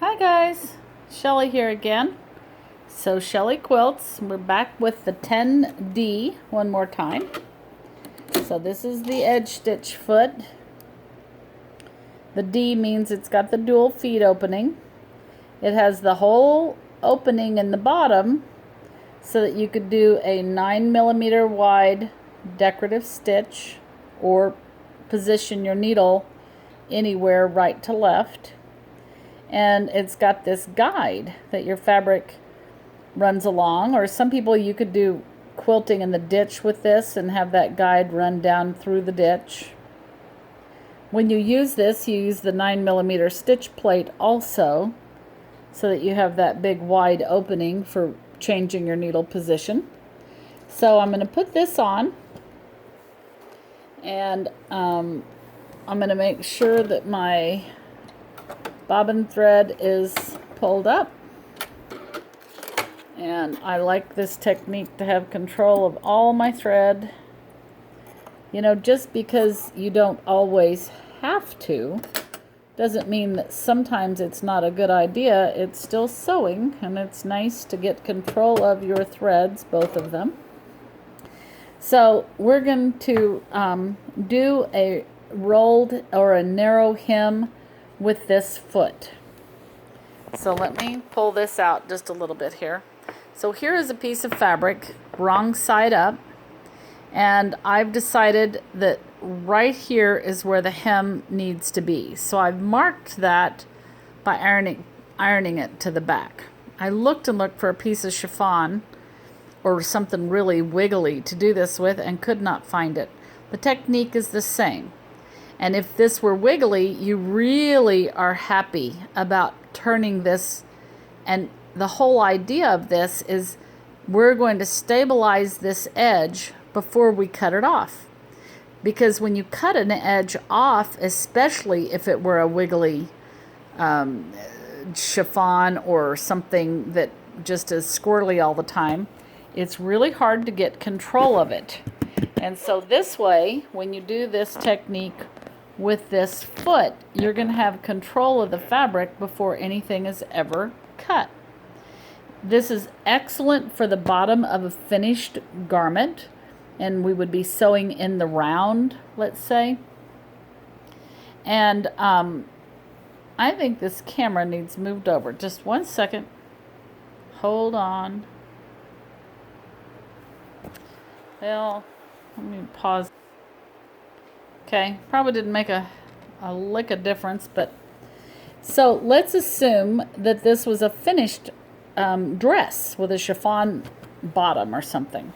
Hi guys, Shelly here again. So Shelly Quilts, we're back with the 10D one more time. So this is the edge stitch foot. The D means it's got the dual feet opening. It has the whole opening in the bottom so that you could do a 9mm wide decorative stitch or position your needle anywhere right to left. And it's got this guide that your fabric runs along, or some people, you could do quilting in the ditch with this and have that guide run down through the ditch. When you use this, you use the 9mm stitch plate also, so that you have that big wide opening for changing your needle position. So I'm going to put this on, and I'm going to make sure that my bobbin thread is pulled up, and I like this technique to have control of all my thread. You know, just because you don't always have to doesn't mean that sometimes it's not a good idea. It's still sewing, and it's nice to get control of your threads, both of them. So we're going to do a rolled or a narrow hem with this foot. So let me pull this out just a little bit here. So here is a piece of fabric, wrong side up, and I've decided that right here is where the hem needs to be. So I've marked that by ironing it to the back. I looked and looked for a piece of chiffon or something really wiggly to do this with and could not find it. The technique is the same. And if this were wiggly, you really are happy about turning this. And the whole idea of this is we're going to stabilize this edge before we cut it off. Because when you cut an edge off, especially if it were a wiggly chiffon or something that just is squirrely all the time, it's really hard to get control of it. And so this way, when you do this technique with this foot, you're going to have control of the fabric before anything is ever cut. This is excellent for the bottom of a finished garment, and we would be sewing in the round, let's say. And I think this camera needs moved over. Just 1 second. Hold on. Well, let me pause. Okay, probably didn't make a lick of difference, but so let's assume that this was a finished dress with a chiffon bottom or something,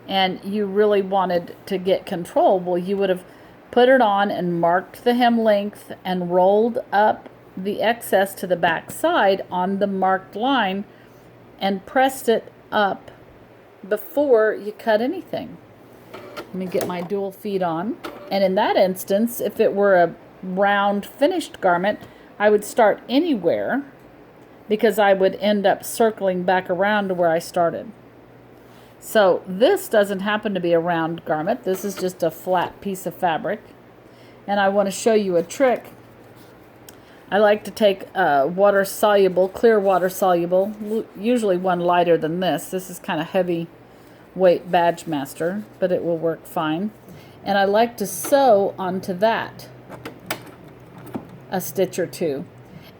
and you really wanted to get control. Well, you would have put it on and marked the hem length and rolled up the excess to the back side on the marked line and pressed it up before you cut anything. Let me get my dual feet on. And in that instance, if it were a round finished garment, I would start anywhere because I would end up circling back around to where I started. So this doesn't happen to be a round garment. This is just a flat piece of fabric. And I want to show you a trick. I like to take water soluble, clear water soluble, usually one lighter than this. This is kind of heavy weight Badge Master, but it will work fine. And I like to sew onto that a stitch or two.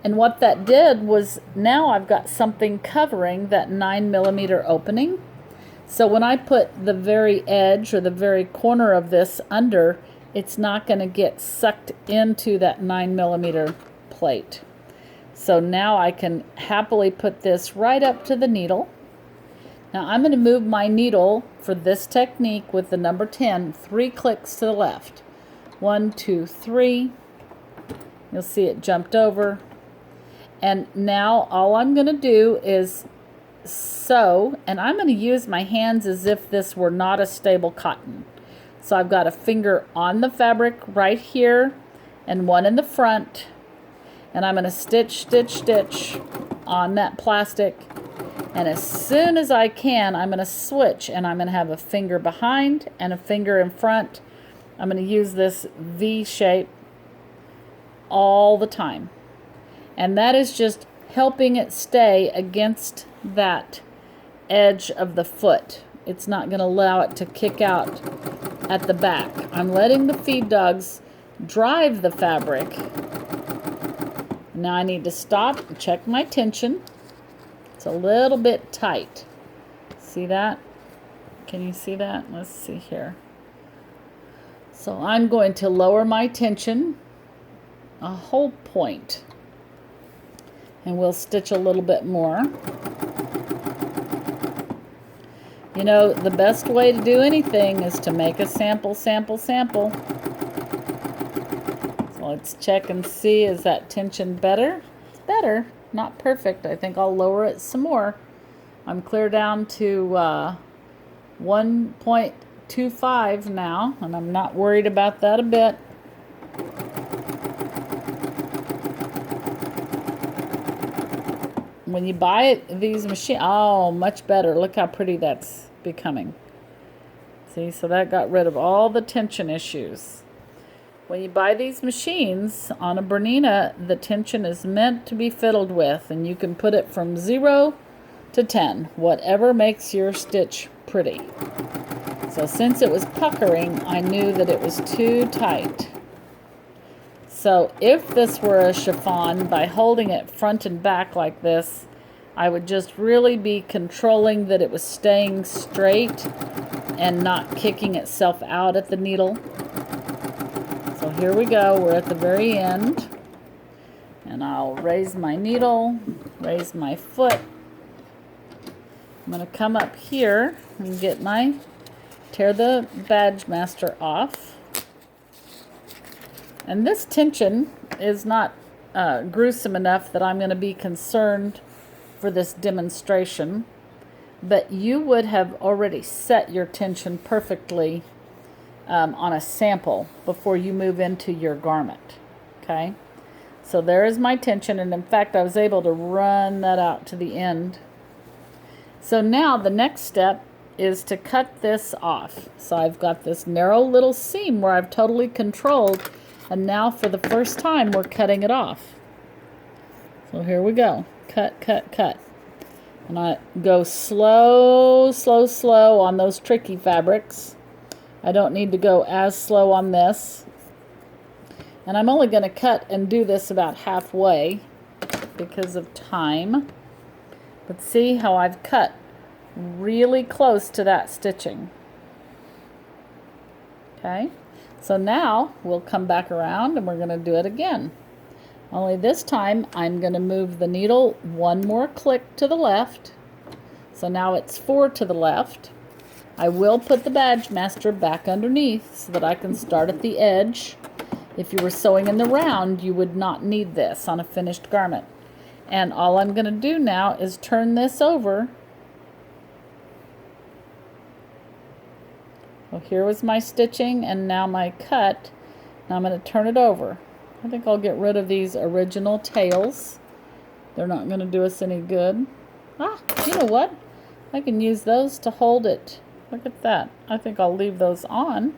And what that did was now I've got something covering that 9mm opening. So when I put the very edge or the very corner of this under, it's not going to get sucked into that 9mm plate. So now I can happily put this right up to the needle. Now I'm going to move my needle for this technique with the number 10, 3 clicks to the left. 1, 2, 3. You'll see it jumped over. And now all I'm going to do is sew, and I'm going to use my hands as if this were not a stable cotton. So I've got a finger on the fabric right here and one in the front, and I'm going to stitch, stitch, stitch on that plastic. And as soon as I can, I'm going to switch, and I'm going to have a finger behind and a finger in front. I'm going to use this V shape all the time. And that is just helping it stay against that edge of the foot. It's not going to allow it to kick out at the back. I'm letting the feed dogs drive the fabric. Now I need to stop and check my tension. It's a little bit tight. See that? Can you see that? Let's see here. So I'm going to lower my tension a whole point. And we'll stitch a little bit more. You know, the best way to do anything is to make a sample. So let's check and see, is that tension better? It's better, not perfect. I think I'll lower it some more. I'm clear down to 1.25 now, and I'm not worried about that a bit. When you buy these machines, oh, much better. Look how pretty that's becoming. See, so that got rid of all the tension issues. When you buy these machines on a Bernina, the tension is meant to be fiddled with, and you can put it from 0 to 10, whatever makes your stitch pretty. So since it was puckering, I knew that it was too tight. So if this were a chiffon, by holding it front and back like this, I would just really be controlling that it was staying straight and not kicking itself out at the needle. So here we go, we're at the very end. And I'll raise my needle, raise my foot. I'm going to come up here and tear the badge master off. And this tension is not gruesome enough that I'm going to be concerned for this demonstration, but you would have already set your tension perfectly on a sample before you move into your garment. Okay, so there is my tension, and in fact I was able to run that out to the end. So now the next step is to cut this off. So I've got this narrow little seam where I've totally controlled. And now for the first time, we're cutting it off. So here we go. Cut, cut, cut. And I go slow, slow, slow on those tricky fabrics. I don't need to go as slow on this. And I'm only going to cut and do this about halfway because of time. But see how I've cut really close to that stitching. Okay. So now we'll come back around and we're going to do it again. Only this time I'm going to move the needle one more click to the left. So now it's 4 to the left. I will put the badge master back underneath so that I can start at the edge. If you were sewing in the round, you would not need this on a finished garment. And all I'm going to do now is turn this over. Well, here was my stitching and now my cut. Now I'm going to turn it over. I think I'll get rid of these original tails. They're not going to do us any good. Ah, you know what? I can use those to hold it. Look at that. I think I'll leave those on.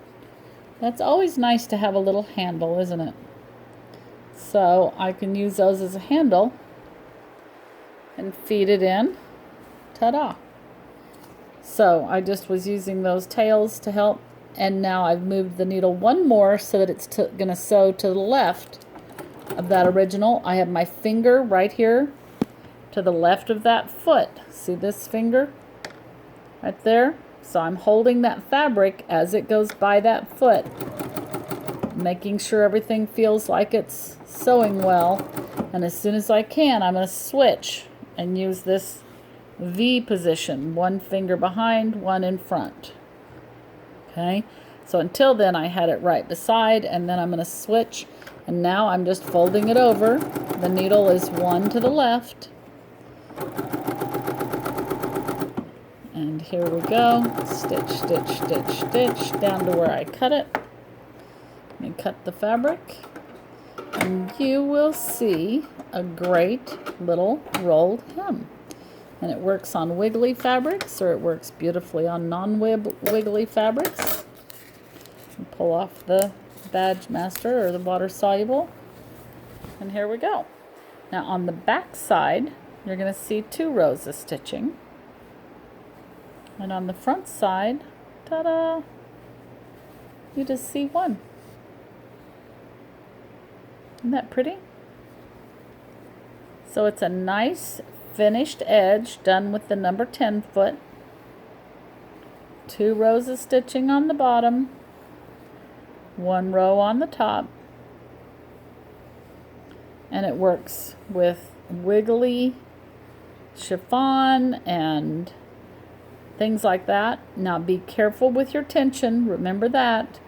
That's always nice to have a little handle, isn't it? So I can use those as a handle and feed it in. Ta-da! So I just was using those tails to help, and now I've moved the needle one more so that it's going to sew to the left of that original. I have my finger right here to the left of that foot. See this finger right there? So I'm holding that fabric as it goes by that foot, making sure everything feels like it's sewing well. And as soon as I can, I'm going to switch and use this V position, one finger behind, one in front. Okay, so until then I had it right beside, and then I'm going to switch, and now I'm just folding it over. The needle is 1 to the left, and here we go. Stitch, stitch, stitch, stitch down to where I cut it, and cut the fabric, and you will see a great little rolled hem. And it works on wiggly fabrics, or it works beautifully on non-wiggly fabrics. And pull off the badge master or the water soluble. And here we go. Now on the back side, you're going to see 2 rows of stitching. And on the front side, ta-da, you just see 1. Isn't that pretty? So it's a nice finished edge done with the number 10 foot. 2 rows of stitching on the bottom, 1 row on the top. And it works with wiggly chiffon and things like that. Now be careful with your tension. Remember that.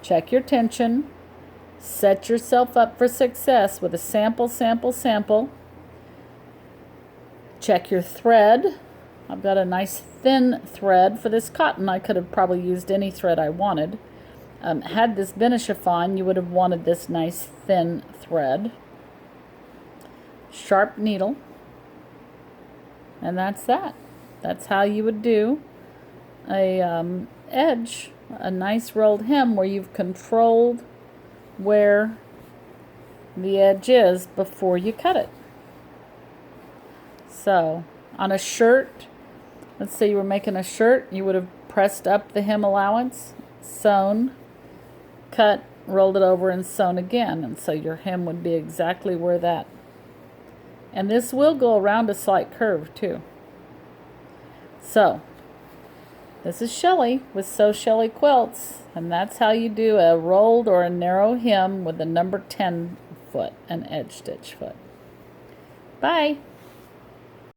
Check your tension. Set yourself up for success with a sample. Check your thread. I've got a nice thin thread for this cotton. I could have probably used any thread I wanted. Had this been a chiffon, you would have wanted this nice thin thread. Sharp needle, and that's that. That's how you would do a edge, a nice rolled hem where you've controlled where the edge is before you cut it. So on a shirt, let's say you were making a shirt, you would have pressed up the hem allowance, sewn, cut, rolled it over, and sewn again, and so your hem would be exactly where that. And this will go around a slight curve too. So, this is Shelly with Sew Shelly Quilts, and that's how you do a rolled or a narrow hem with the number 10 foot, an edge stitch foot. Bye!